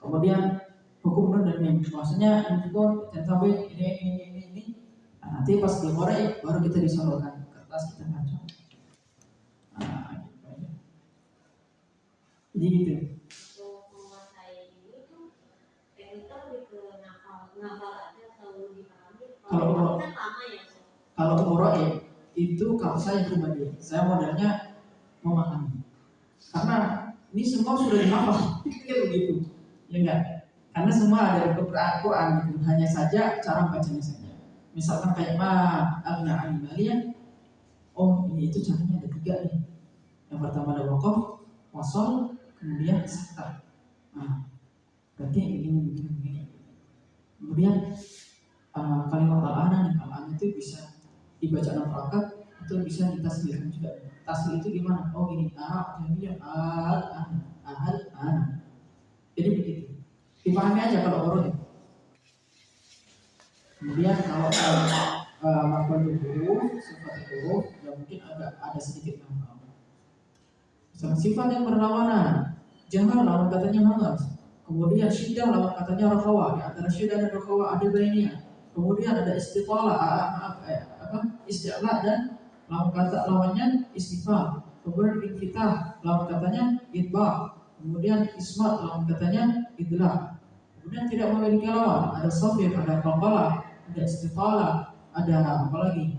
Speaker 1: Kemudian hukum nun dan mim. maksudnya info tahu ini. Nah, nanti pas dikorek baru kita disalurkan ke kertas kita baca. Nah, gitu aja. Jadi gitu.
Speaker 2: Menguasai ini tuh tekniknya lebih ke ngafal aja atau dipahami.
Speaker 1: Kalau
Speaker 2: kan lama ya.
Speaker 1: Kalau umroh itu kalau saya pribadi, saya modelnya memahami. Karena ini semua sudah dihafal, kayak begitu, ya enggak? Karena semua ada di Quran gitu. Hanya saja cara bacanya saja. Misalkan kayak agna animalia, oh ini itu caranya ada 3 nih. Yang pertama ada waqaf, wasol, kemudian sakta. Nah, berarti begini. Kemudian kalimat al-ana nih, al-ana itu bisa dibaca 6 rakaat atau bisa ditasbihkan juga. Tasbih itu gimana? Oh gini, al-ana. Jadi begitu. Dipahami aja kalau urut. Kemudian kalau makhluk huruf, sifat huruf, ya mungkin ada sedikit hafal. Misalnya sifat yang berlawanan, jahar lawan katanya hamzah. Kemudian syiddah lawan katanya rakhawa. Di antara syiddah dan rakhawa ada bainnya. Kemudian ada istitalah, isti'la dan lawannya istifal. Kemudian infitah lawan katanya itba. Kemudian ismat lawan katanya idlaq. Kemudian tidak memiliki lawan, ada sofir, ada qalqalah, ada istitalah, ada apa lagi?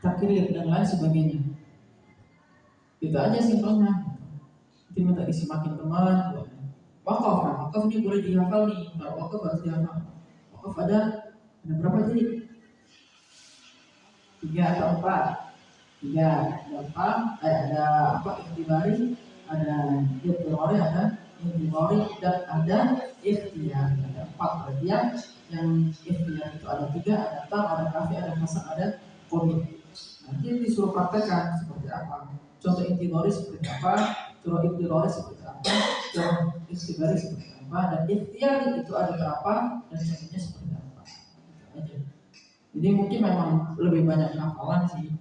Speaker 1: Takrir dan lain sebagainya. Itu aja simpelnya. Nanti minta disimakin teman. Wakaf ini boleh dihafal nih. Kalau wakaf harus dihafal. Wakaf ada berapa jadi? 3 atau 4? 3, ada 4. Ada apa? Ikhtibari, ada ikhtibari, dan ada ikhtiar. Ada 4 berarti yang ikhtiar itu ada 3, ada tam, ada kafi, ada hasan, ada qomit. Nanti disuruh praktekkan seperti apa. Contoh ikhtibari seperti apa, contoh ikhtibari seperti apa, contoh ikhtibari seperti apa, dan ikhtiar itu ada berapa, dan contohnya seperti apa. Gitu aja. Jadi mungkin memang lebih banyak hafalan sih,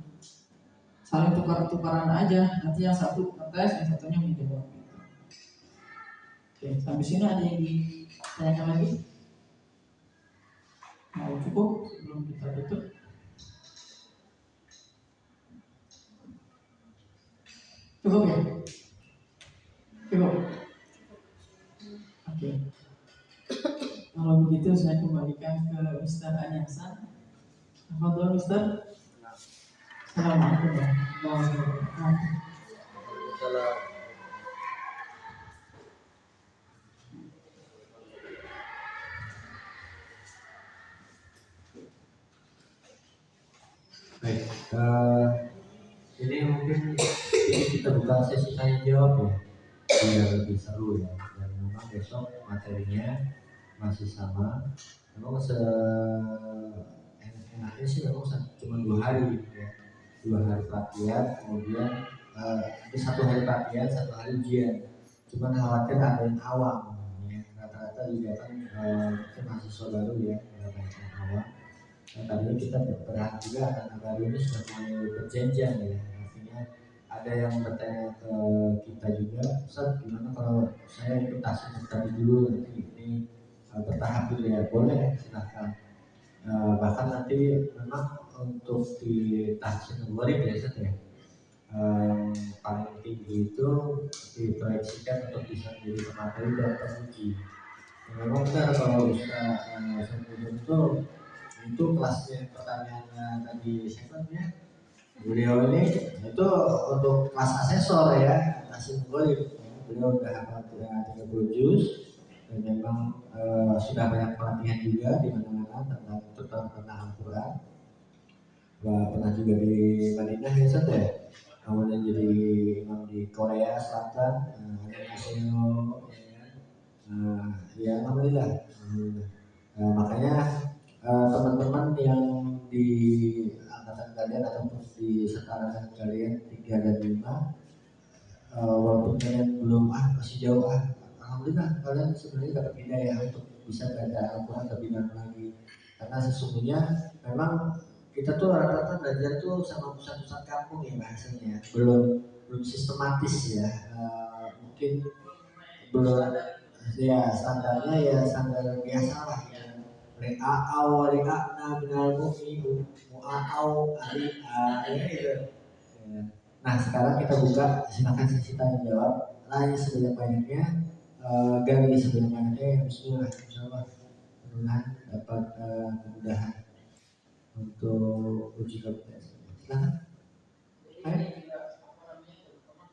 Speaker 1: saling tukar-tukaran aja. Nanti yang satu ngetes, yang satunya menjawab. Oke, sampai sini ada yang ditanyakan lagi? Mau cukup sebelum kita tutup? Cukup ya? Cukup? Oke. Kalau begitu saya kembalikan ke Ustaz Anyasan. Hafadhol Ustaz. Assalamualaikum warahmatullahi wabarakatuh.
Speaker 3: Baik, ini mungkin kita buka sesi tanya jawab ya, biar lebih seru ya. Dan memang besok materinya masih sama. Memang enaknya sih memang cuma 2 hari ya, 2 hari pelatihan, kemudian itu 1 hari pelatihan, 1 hari ujian. Cuman khawatir ada yang awam ya, rata-rata juga kan mungkin mahasiswa baru ya, banyak yang awam. Nah, tadinya kita berharap juga anak baru ini sudah mulai berjenjang ya, artinya ada yang bertanya ke kita juga, Ustaz gimana kalau saya ikut tahsin tadi dulu, nanti ini bertahap dulu ya, boleh silahkan. Bahkan nanti memang untuk di tahsin murid ya Ustaz ya, paling tinggi itu diproyeksikan untuk bisa menjadi pemateri dan pemuji. Memang benar kalau Ustaz itu kelasnya pertanyaan tadi siapa ya, beliau ini itu untuk kelas asesor ya, asing boleh. Beliau sudah hafal 30 juz dan memang sudah banyak pelatihan juga di mana-mana tentang Al-Quran. Pernah juga di Madinah ya Ustaz ya, kemudian jadi imam di Korea Selatan, ya alhamdulillah. Makanya teman-teman yang di angkatan kalian ataupun di setara kalian 3 dan 5, walaupun kalian belum masih jauh, alhamdulillah kalian sebenarnya dapat hidayah untuk bisa belajar Al-Quran lebih dalam lagi. Karena sesungguhnya memang kita tuh rata-rata belajar tuh sama pusat-pusat kampung ya bahasanya, belum sistematis ya, mungkin belum Ya standarnya ya standar biasa lah ya. Re'a'au re'a'na minal mu'min mu'a'au ari'a ya gitu. Ya. Nah sekarang kita buka silakan sesi tanya jawab. Tanya sebanyak-banyaknya, gali sebanyak-banyaknya. Bismillah, insyaallah mudah-mudahan dapat kemudahan untuk uji kompetensi. Silakan.
Speaker 1: Jadi ini juga apa namanya teman-teman,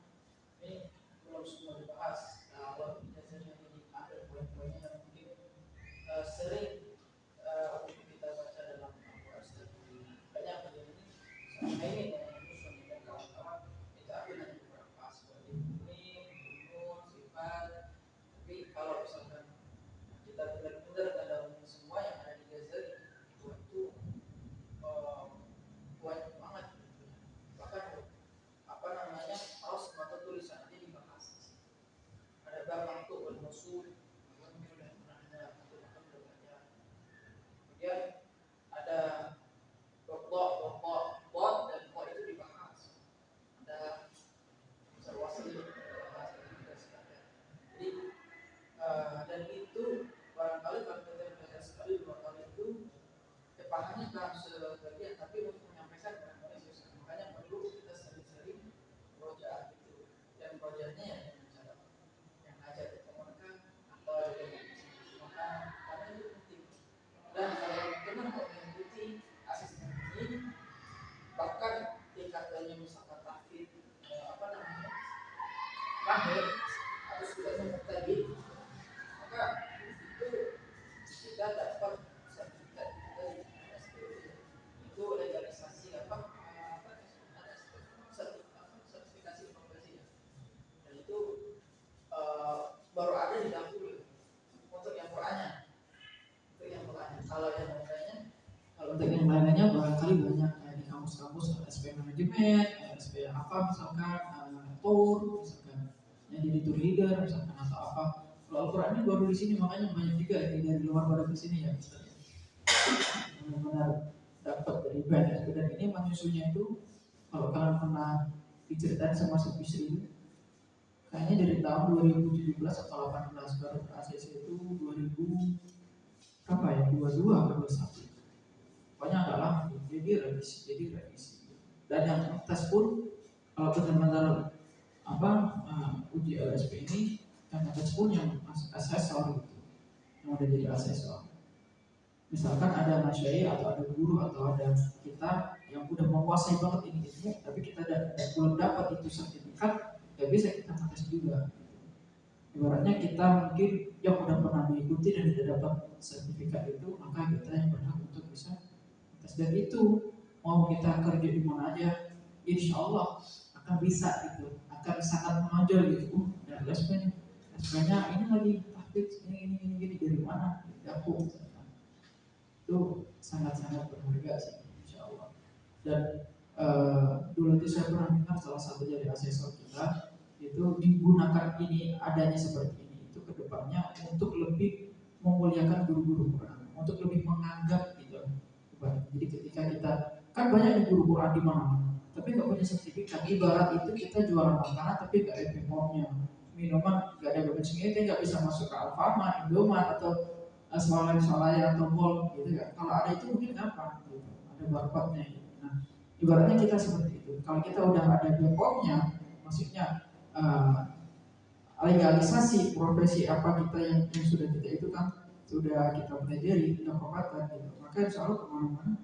Speaker 1: ini belum semua dibahas. Kalau biasanya ini ada poin-poinnya yang mungkin sering untuk kita baca dalam Al-Quran sendiri. Banyak yang ini sama ini yang usul dan kawan-kawan itu aku hanya beberapa seperti nun, sifat. Tapi kalau misalkan kita benar-benar dalam semua yang ada di Ghazali itu banyak banget. Bahkan apa namanya harus mata tulisan ini dibahas. Ada bab makhluk dan musuh, mungkin udah pernah ada atau bahkan udah baca. Kemudian ada bot dan kok itu dibahas. Ada observasi dibahas dan sebagainya. Jadi dan itu barangkali kalau kita belajar sekali 2 kali itu kepahamnya dalam sebagian, tapi untuk menyampaikan barangkali susah. Makanya perlu kita sering-sering rojaah gitu. Dan rojaahnya yang cara yang ngajak ketemukan atau ada yang makan karena itu penting. Dan kalau benar mau mengikuti asisten ini, bahkan tingkatannya misalkan tahfidz apa namanya lahir atau sudah tadi, maka itu kita dapat sertifikat dari SPP itu legalisasi apa ada sertifikasi profesi ya. Dan itu baru ada di dahulu untuk yang Qurannya. Kalau untuk yang lainnya barangkali banyak kayak di kampus-kampus SP manajemen, SP apa misalkan tour misalkan yang jadi tour leader misalkan atau apa. Kalau Al-Quran ini baru di sini makanya banyak juga dari luar pada ke sini ya misalnya. Benar-benar dapat dari banyak dan ini menyusunnya itu kalau kalian pernah diceritain sama Bisri kayaknya dari tahun 2017 atau 18 baru ACC itu 2000 berapa ya 22 atau 21 pokoknya agak lama jadi revisi dan yang tes pun kalau benar-benar apa uji LSP ini yang tes pun yang asesor gitu yang udah jadi asesor misalkan ada masyayikh atau ada guru atau ada kita yang udah menguasai banget ini ilmu tapi kita belum dapat itu sertifikat ya bisa kita tes juga ibaratnya kita mungkin yang udah pernah diikuti dan tidak dapat sertifikat itu maka kita yang berhak untuk bisa tes dan itu mau kita kerja di mana aja insya Allah akan bisa gitu akan sangat menonjol gitu dan SP-nya ini lagi tahfidz ini dari mana aku itu sangat-sangat berharga sih insya Allah dan dulu itu saya pernah dengar salah satu dari asesor kita itu digunakan ini adanya seperti ini itu kedepannya untuk lebih memuliakan guru-guru Quran untuk lebih menganggap gitu jadi ketika kita kan banyak guru Quran di mana tapi nggak punya sertifikat ibarat itu kita jualan makanan tapi nggak ada BPOM-nya minuman nggak ada BPOM sendiri kita nggak bisa masuk ke Alfamart, Indomaret atau swalayan atau mall gitu kan kalau ada itu mungkin gampang gitu ada barcode-nya gitu. Nah ibaratnya kita seperti itu kalau kita udah ada BPOM-nya maksudnya legalisasi profesi apa kita yang sudah kita itu kan sudah kita pelajari kita pengobatan gitu maka insya Allah kemana-mana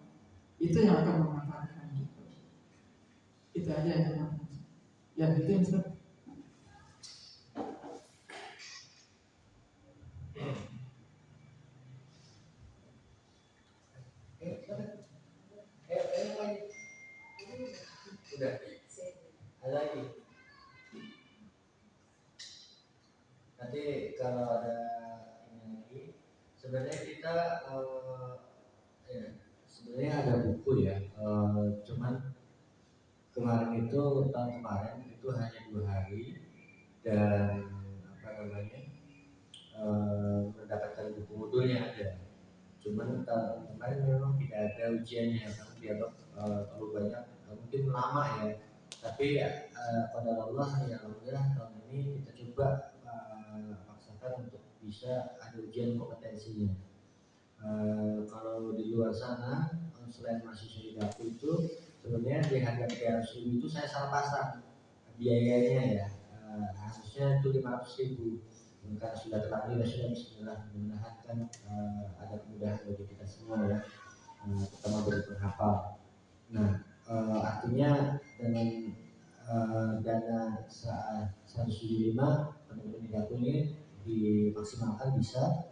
Speaker 1: itu yang akan memanfaatkan gitu itu aja ya itu yang Ustaz.
Speaker 3: Udah ada lagi nanti kalau ada ini lagi sebenarnya kita sebenarnya ada buku ya cuman kemarin itu tahun kemarin itu hanya 2 hari dan apa namanya mendapatkan buku modulnya ada cuman tahun kemarin memang tidak ada ujiannya karena dianggap terlalu banyak mungkin lama ya tapi pada Allah ya alhamdulillah tahun ini kita coba paksakan untuk bisa ada ujian kompetensinya. Kalau di luar sana selain mahasiswa Idaku itu sebenarnya di harga 300.000 itu saya salah pasang biayanya ya. Harusnya itu 500.000 karena sudah terlanjur ya sudah bismillah, mudah-mudahan kan ada kemudahan bagi kita semua ya, terutama bagi penghafal. Nah, artinya dengan dana 175 penerbit Idaku ini dimaksimalkan bisa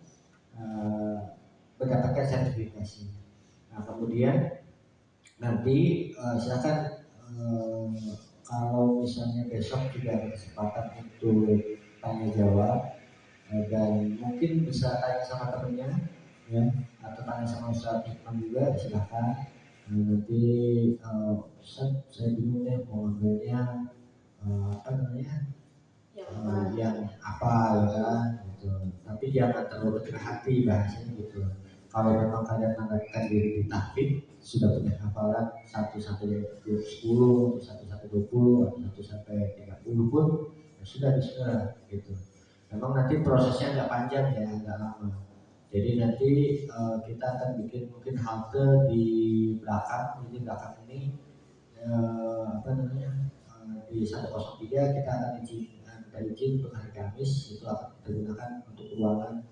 Speaker 3: mendapatkan sertifikasi. Nah, kemudian nanti silakan kalau misalnya besok juga ada kesempatan untuk tanya jawab dan mungkin bisa tanya sama temennya ya, atau tanya sama Ustaz Hikman juga silakan. Nanti Ustaz saya bingung nih mau ambilnya apa namanya yang apa ya kan gitu. Tapi jangan terlalu kecil hati bahasanya gitu. Kalau memang kalian mengatakan diri di tahfidz sudah punya hafalan 1 sampai 10, 1 sampai 20, atau 1 sampai 30 pun ya sudah bismillah gitu. Memang nanti prosesnya nggak panjang ya, nggak lama. Jadi nanti kita akan bikin mungkin halte di belakang, jadi belakang ini apa namanya di 103 kita akan izin untuk hari Kamis itu akan kita gunakan untuk ruangan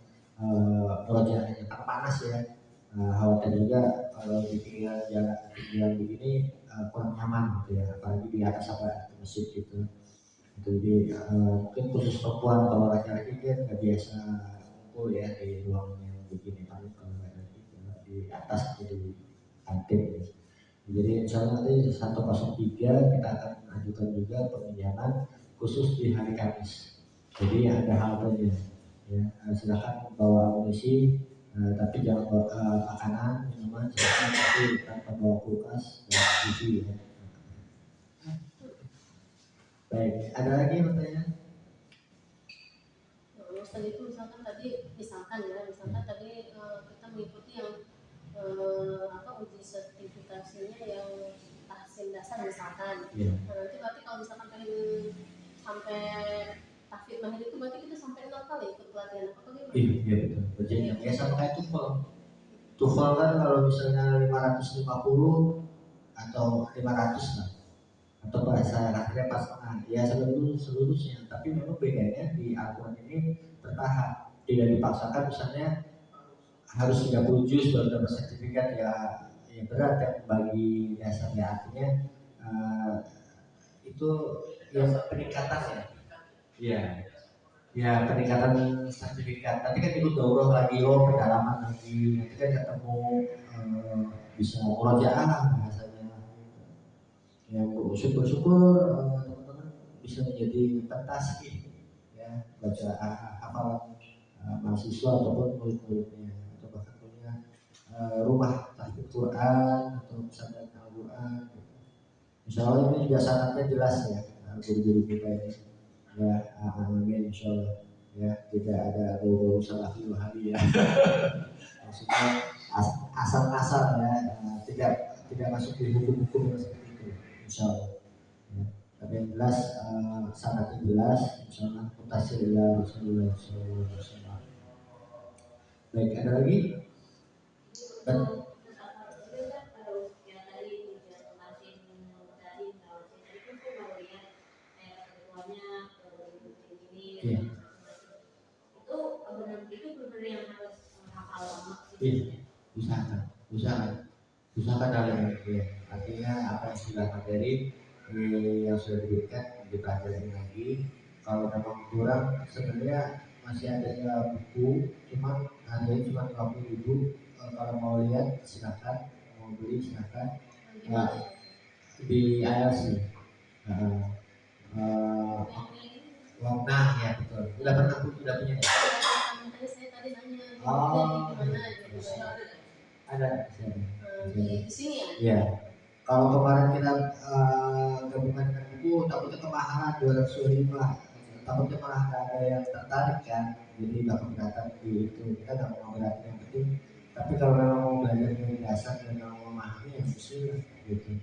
Speaker 3: pelajaran yang tak panas ya. Khawatir juga kalau di tinggal begini kurang nyaman gitu ya, apalagi di atas apa masjid gitu. Jadi mungkin khusus perempuan, kalau laki-laki kan nggak biasa ngumpul ya di ruangan yang begini, paling kalau laki-laki di atas jadi kantin. Jadi insya Allah nanti 103 kita akan ajukan juga peminjaman khusus di hari Kamis. Jadi ada haltenya ya, silakan bawa amunisi tapi jangan bawa makanan, minuman, silakan tapi tanpa bawa kulkas dan TV ya. Baik, ada lagi pertanyaan?
Speaker 2: Ustaz itu misalkan tadi kita mengikuti yang uji sertifikasinya yang tahsin dasar misalkan.
Speaker 3: Yeah.
Speaker 2: Nah, nanti berarti kalau misalkan pengen sampai tahfidz mahir itu berarti kita sampai 6 kali ikut pelatihan apa bagaimana?
Speaker 3: Iya betul. Berarti ya sama kayak TOEFL. TOEFL kan kalau misalnya 550 atau 500 lah, atau bahasa akhirnya pas tengah ya seluruhnya. Tapi memang bedanya di Al-Quran ini bertahap, tidak dipaksakan misalnya harus 30 juz baru dapat sertifikat ya berat ya bagi dasarnya, artinya itu yang peningkatan ya peningkatan sertifikat. Nanti kan ikut daurah lagi, pendalaman lagi, nanti kan ketemu bisa murojaah bahasanya ya. Syukur teman-teman bisa menjadi pentasbih ya, baca hafalan mahasiswa ataupun murid-muridnya, atau bahkan punya rumah tahfidz Quran atau pesantren Al-Quran. Insya Allah ini juga syaratnya jelas ya, guru-guru kita ini ya, amin insya Allah ya, tidak ada bau-bau salah hari ya. Maksudnya asal-asal ya, tidak masuk di hukum-hukum yang seperti itu insya Allah ya. Tapi yang jelas syaratnya jelas, insya Allah mutasilillah Rasulullah SAW. Baik, ada lagi? Iya.
Speaker 2: Itu benar-benar yang harus hafal lama.
Speaker 3: Iya, usahakan dalam ya. Artinya apa yang sudah materi yang sudah diberikan dipelajari lagi. Kalau memang kurang, sebenarnya masih ada buku, cuma harganya cuma 50.000. Kalau mau lihat silakan, mau beli silakan. Di ILC. Nah ya betul. Udah punya ya?
Speaker 2: Saya tadi nanya
Speaker 3: ada
Speaker 2: di sini ya?
Speaker 3: Iya. Kalau kemarin kita gabungan dengan buku, takutnya kemahalan 225. Takutnya malah nggak ada yang tertarik kan. Jadi bakal datang di itu, kita nggak mau beratin yang penting. Tapi kalau memang mau belajar dari dasar dan mau memahami ya bismillah gitu.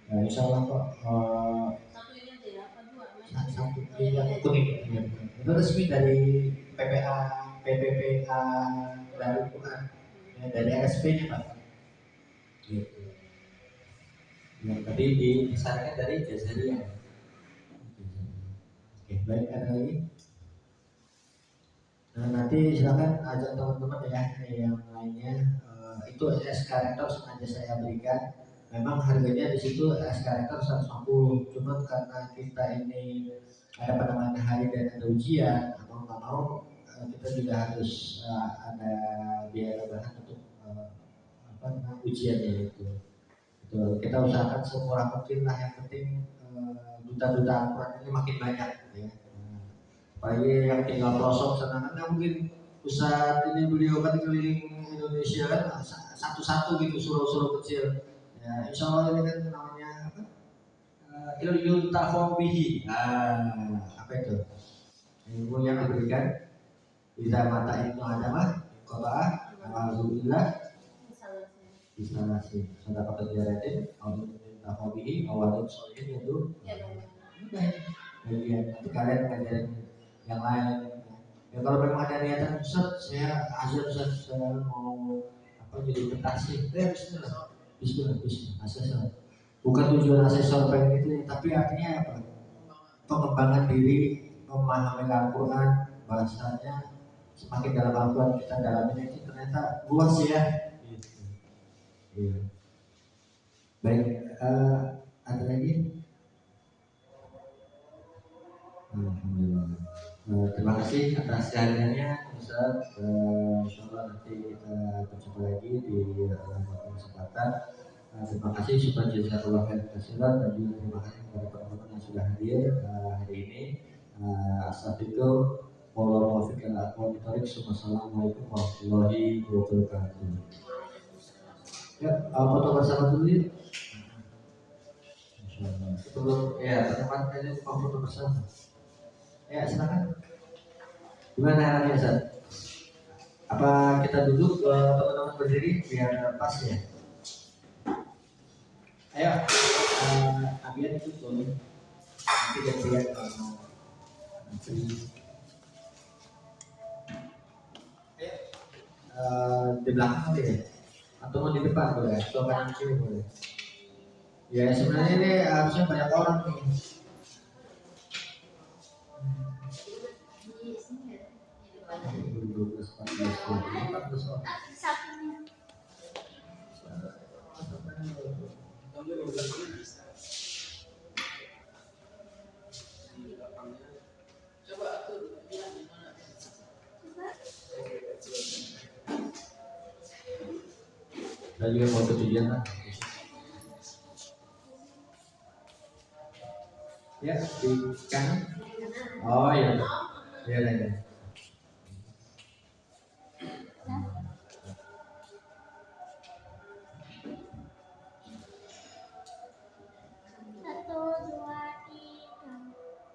Speaker 3: Nah, insya Allah kok
Speaker 2: Satu ini aja ya, apa dua?
Speaker 3: satu yang kuning ya. Itu resmi dari PPA PPPA dari Quran, ya, dari RSP-nya Pak. Gitu. Yang tadi disarankan dari Jazariyah. Oke, baik, ada lagi. Nah, nanti silakan ajak teman-teman ya yang lainnya. Itu SK Rektor sengaja saya berikan. Memang harganya di situ SK Rektor 150. Cuma karena kita ini ada penanganan hari dan ada ujian, mau nggak mau kita juga harus ada biaya tambahan untuk apa namanya ujiannya itu. Betul. Kita usahakan semurah mungkin lah, yang penting duta-duta Al-Quran ini makin banyak ya. Apalagi yang tinggal pelosok sana kan mungkin pusat ini beliau kan keliling Indonesia kan satu-satu gitu suruh-suruh kecil. Ya, insya Allah ini kan namanya apa? Ilmu tafawihi. Apa itu? Ilmu yang diberikan bisa mata ilmu agama, qiraah, alhamdulillah, bisa ngasih sudah dapat jaratin, ilmu tafawihi, awalin solihin itu. Bagian nanti kalian ngajarin yang lain. Ya kalau memang ada niatan Ustaz, saya azan Ustaz, saya mau apa jadi pentasih. Bismillah. Bismillah. Asesor. Bukan tujuan asesor pengen itu, tapi artinya apa? Pengembangan diri, memahami Al-Quran, bahasanya semakin dalam Al-Quran kita dalamin itu ternyata luas ya. Iya. Baik, ada lagi? Alhamdulillah. Terima kasih atas kehadirannya Ustaz. Insyaallah nanti kita berjumpa lagi di lain kesempatan. Terima kasih sudah jazakallahu khairan dan juga terima kasih kepada teman-teman yang sudah hadir hari ini. Astagfirullah. Wassalamualaikum warahmatullahi wabarakatuh. Assalamualaikum warahmatullahi wabarakatuh. Ya, foto bersama dulu ya. Insyaallah. Ya, teman-teman kalian foto bersama. Ya, silakan. Gimana caranya, Ustaz? Apa kita duduk, teman-teman berdiri biar pas ya? Ayo, Abian itu boleh. Nanti gantian nanti. Di belakang boleh ya? Atau mau di depan boleh? Atau kanan kiri boleh? Ya, sebenarnya ini harusnya banyak orang nih. Saya juga mau ketujuan lah. Ya, di kanan. Oh iya, ya.